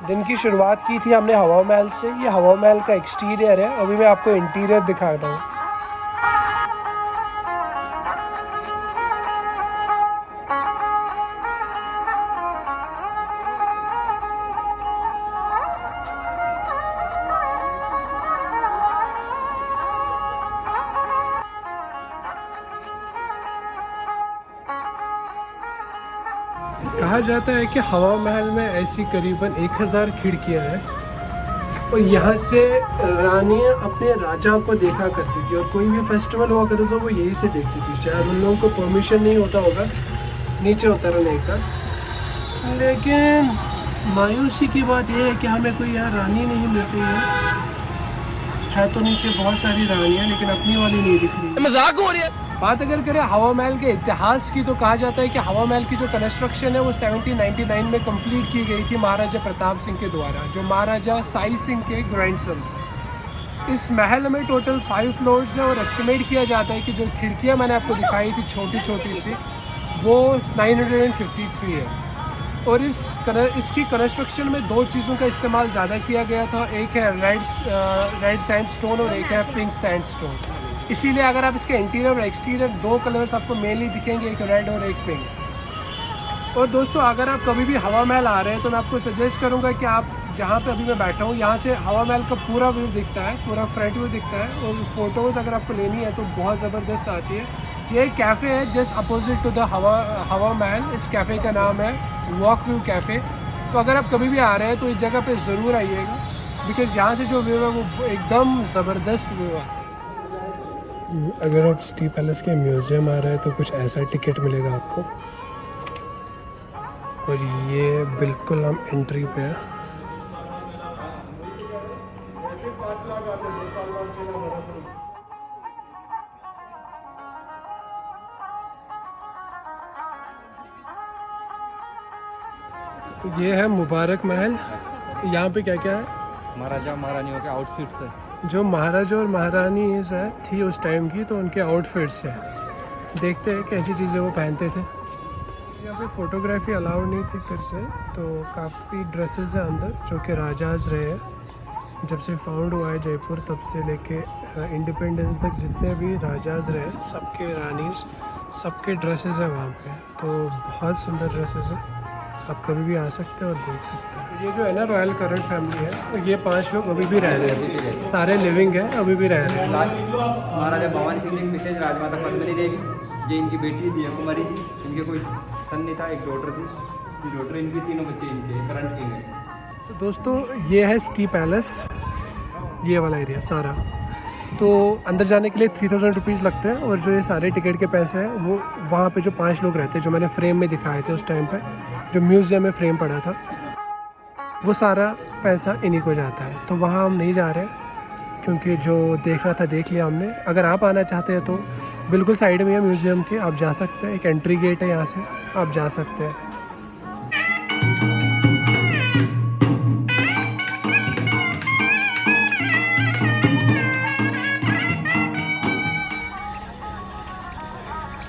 दिन की शुरुआत की थी हमने हवा महल से। ये हवा महल का एक्सटीरियर है, अभी मैं आपको इंटीरियर दिखाता हूँ। कहा जाता है कि हवा महल में ऐसी करीबन 1000 खिड़कियां हैं और यहाँ से रानियाँ अपने राजा को देखा करती थी और कोई भी फेस्टिवल हुआ करता तो वो यहीं से देखती थी। शायद उन लोगों को परमिशन नहीं होता होगा नीचे उतरने का, लेकिन मायूसी की बात यह है कि हमें कोई यहाँ रानी नहीं मिल रही है तो नीचे बहुत सारी रानियाँ, लेकिन अपनी वाली नहीं दिख रही। मजाक हो रही है। बात अगर करें हवा महल के इतिहास की तो कहा जाता है कि हवा महल की जो कंस्ट्रक्शन है वो 1799 में कंप्लीट की गई थी महाराजा प्रताप सिंह के द्वारा, जो महाराजा साई सिंह के ग्रैंडसन। इस महल में टोटल 5 फ्लोर्स है और एस्टिमेट किया जाता है कि जो खिड़कियां मैंने आपको दिखाई थी छोटी छोटी सी, वो 953 है। और इसकी कंस्ट्रक्शन में 2 चीज़ों का इस्तेमाल ज़्यादा किया गया था, एक है रेड सैंडस्टोन और एक है पिंक सैंडस्टोन। इसीलिए अगर आप इसके इंटीरियर और एक्सटीरियर 2 कलर्स आपको मेनली दिखेंगे, एक रेड और एक पिंक। और दोस्तों अगर आप कभी भी हवा महल आ रहे हैं तो मैं आपको सजेस्ट करूंगा कि आप जहां पे अभी मैं बैठा हूं यहाँ से हवा महल का पूरा व्यू दिखता है, पूरा फ्रंट व्यू दिखता है और फ़ोटोज़ अगर आपको लेनी है तो बहुत ज़बरदस्त आती है। ये एक कैफ़े है जस्ट अपोजिट टू द हवा महल। इस कैफ़े का नाम है वॉक व्यू कैफ़े। तो अगर आप कभी भी आ रहे हैं तो इस जगह पर ज़रूर आइएगा, बिकॉज़ यहाँ से जो व्यू है वो एकदम ज़बरदस्त व्यू है। अगर आप सिटी पैलेस के म्यूज़ियम आ रहे हैं तो कुछ ऐसा टिकट मिलेगा आपको, और ये बिल्कुल हम एंट्री पे है। तो ये है मुबारक महल। यहाँ पे क्या क्या है? महाराजा महारानियों के आउटफिट्स है। जो महाराजा और महारानी थी उस टाइम की, तो उनके आउटफिट्स हैं। देखते हैं कैसी चीज़ें वो पहनते थे। यहाँ पे फोटोग्राफी अलाउड नहीं थी फिर से, तो काफ़ी ड्रेसेस हैं अंदर जो कि राजाज रहे हैं। जब से फाउंड हुआ है जयपुर तब से लेके इंडिपेंडेंस तक जितने भी राजाज रहे सबके रानीज सबके ड्रेसेस हैं वहाँ पे। तो बहुत सुंदर ड्रेसेस हैं, आप कभी भी आ सकते हैं और देख सकते हैं। ये जो है ना रॉयल करंट फैमिली है, तो ये 5 लोग अभी भी रह रहे हैं, सारे लिविंग है, अभी भी रह रहे हैं। महाराजा भवानी सिंह जी की मिसेज राजमाता पद्मिनी देवी, ये इनकी बेटी दिया कुमारी जी। इनके कोई सन नहीं था, एक डॉटर थी। ये डॉटर इनकी, 3 बच्चे इनके करंट किंग है। तो दोस्तों ये है सिटी पैलेस, ये वाला एरिया सारा। तो अंदर जाने के लिए 3000 रुपीज़ लगते हैं, और जो ये सारे टिकट के पैसे हैं वो वहाँ पे जो 5 लोग रहते हैं जो मैंने फ्रेम में दिखाए थे उस टाइम पे, जो म्यूज़ियम में फ्रेम पड़ा था, वो सारा पैसा इन्हीं को जाता है। तो वहाँ हम नहीं जा रहे क्योंकि जो देखना था देख लिया हमने। अगर आप आना चाहते हैं तो बिल्कुल साइड में है म्यूज़ियम के, आप जा सकते हैं। एक एंट्री गेट है, यहाँ से आप जा सकते हैं।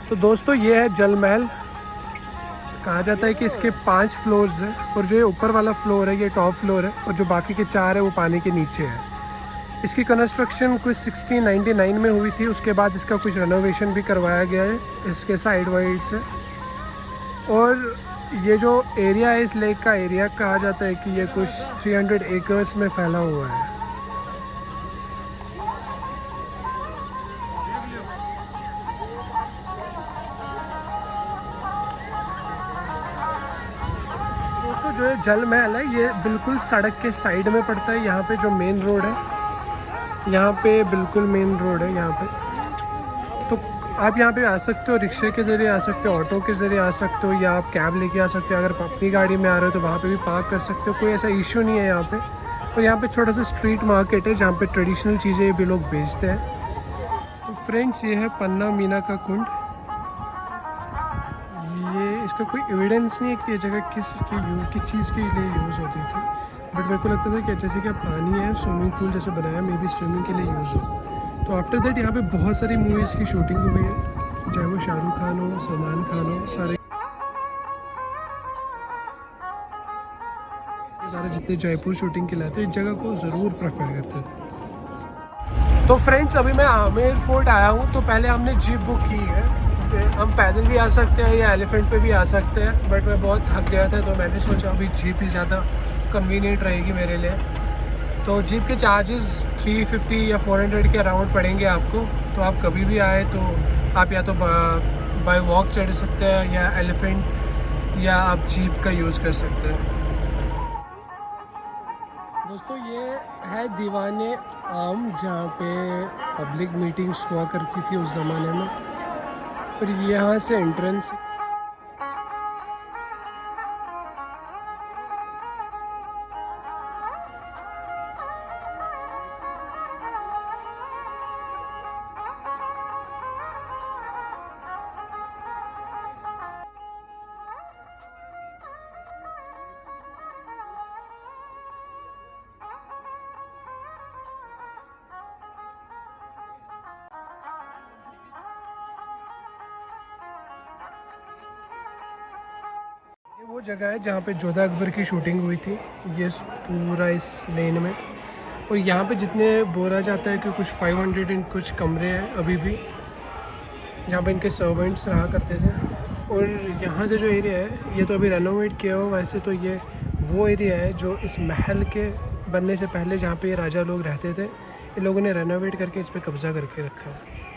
तो दोस्तों ये है जल महल। कहा जाता है कि इसके 5 फ्लोर्स हैं, और जो ये ऊपर वाला फ्लोर है ये टॉप फ्लोर है, और जो बाकी के 4 है वो पानी के नीचे है। इसकी कंस्ट्रक्शन कुछ 1699 में हुई थी, उसके बाद इसका कुछ रेनोवेशन भी करवाया गया है इसके साइड वाइड से। और ये जो एरिया है इस लेक का एरिया, कहा जाता है कि ये कुछ 300 एकर्स में फैला हुआ है। दोस्तों जो ये जल महल है ये बिल्कुल सड़क के साइड में पड़ता है। यहाँ पे जो मेन रोड है, यहाँ पे बिल्कुल मेन रोड है यहाँ पे। तो आप यहाँ पे आ सकते हो, रिक्शे के ज़रिए आ सकते हो, ऑटो के ज़रिए आ सकते हो, या आप कैब लेके आ सकते हो। अगर अपनी गाड़ी में आ रहे हो तो वहाँ पे भी पार्क कर सकते हो, कोई ऐसा इशू नहीं है यहाँ पे। और यहाँ पे छोटा सा स्ट्रीट मार्केट है जहाँ पे ट्रेडिशनल चीज़ें भी लोग बेचते हैं। तो फ्रेंड्स ये है पन्ना मीना का कुंड। ये इसका कोई एविडेंस नहीं है कि ये जगह किस चीज़ के लिए यूज़ होती थी, बट मेरे को लगता था कि जैसे कि पानी है, स्विमिंग पूल जैसे बनाया, मे बी स्विमिंग के लिए यूज़ हो। तो आफ्टर दैट यहाँ पे बहुत सारी मूवीज़ की शूटिंग हुई है, चाहे वो शाहरुख खान हो, सलमान खान हो, सारे सारे जितने जयपुर शूटिंग के लिए आते हैं इस जगह को ज़रूर प्रेफर करते थे। तो फ्रेंड्स अभी मैं आमेर फोर्ट आया हूँ। तो पहले हमने जीप बुक की है, हम पैदल भी आ सकते हैं या एलिफेंट पे भी आ सकते हैं, बट मैं बहुत थक गया था तो मैंने सोचा अभी जीप ही ज़्यादा कन्वीनियंट रहेगी मेरे लिए। तो जीप के चार्जेस 350 या 400 के अराउंड पड़ेंगे आपको। तो आप कभी भी आए तो आप या तो बाय वॉक चढ़ सकते हैं या एलिफेंट या आप जीप का यूज़ कर सकते हैं। दोस्तों ये है दीवाने आम, जहाँ पे पब्लिक मीटिंग्स हुआ करती थी उस ज़माने में, और यहाँ से एंट्रेंस। ये वो जगह है जहाँ पे जोधा अकबर की शूटिंग हुई थी, ये पूरा इस लेन में। और यहाँ पे जितने बोला जाता है कि कुछ 500 एंड कुछ कमरे हैं अभी भी, यहाँ पे इनके सर्वेंट्स रहा करते थे। और यहाँ से जो एरिया है ये तो अभी रेनोवेट किया हो, वैसे तो ये वो एरिया है जो इस महल के बनने से पहले जहाँ पे ये राजा लोग रहते थे, इन लोगों ने रेनोवेट करके इस पर कब्ज़ा करके रखा है।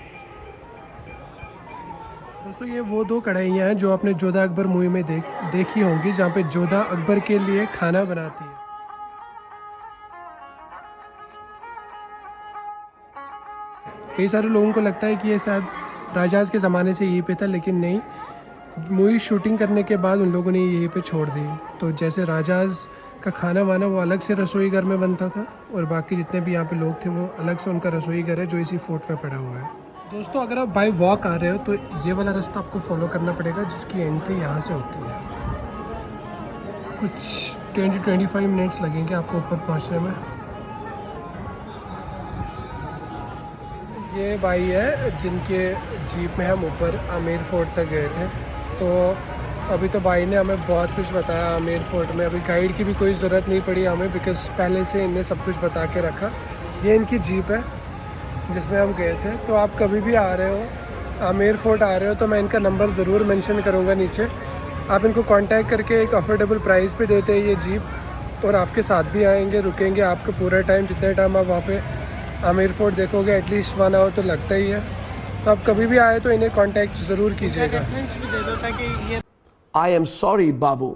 दोस्तों ये वो दो कढ़ाइयाँ हैं जो आपने जोधा अकबर मूवी में देखी होंगी, जहाँ पे जोधा अकबर के लिए खाना बनाती है। कई सारे लोगों को लगता है कि ये शायद राजाज के ज़माने से यहीं पे था, लेकिन नहीं, मूवी शूटिंग करने के बाद उन लोगों ने यहीं पे छोड़ दी। तो जैसे राजाज का खाना वाना वो अलग से रसोई घर में बनता था, और बाकी जितने भी यहाँ पे लोग थे वो अलग से उनका रसोई घर है जो इसी फोर्ट में पड़ा हुआ है। दोस्तों अगर आप बाय वॉक आ रहे हो तो ये वाला रास्ता आपको फॉलो करना पड़ेगा, जिसकी एंट्री यहाँ से होती है। कुछ 20-25 मिनट्स लगेंगे आपको ऊपर पहुँचने में। ये भाई है जिनके जीप में हम ऊपर आमेर फोर्ट तक गए थे। तो अभी तो भाई ने हमें बहुत कुछ बताया आमेर फोर्ट में। अभी गाइड की भी कोई ज़रूरत नहीं पड़ी हमें, बिकॉज़ पहले से इनने सब कुछ बता के रखा। ये इनकी जीप है जिसमें हम गए थे। तो आप कभी भी आ रहे हो, आमेर फोर्ट आ रहे हो, तो मैं इनका नंबर ज़रूर मेंशन करूँगा नीचे। आप इनको कांटेक्ट करके एक अफोर्डेबल प्राइस पे देते हैं ये जीप, और आपके साथ भी आएंगे, रुकेंगे आपको पूरा टाइम। जितने टाइम आप वहाँ पे आमेर फोर्ट देखोगे एटलीस्ट 1 आवर तो लगता ही है। तो आप कभी भी आए तो इन्हें कांटेक्ट ज़रूर कीजिएगा। I am sorry, Babu.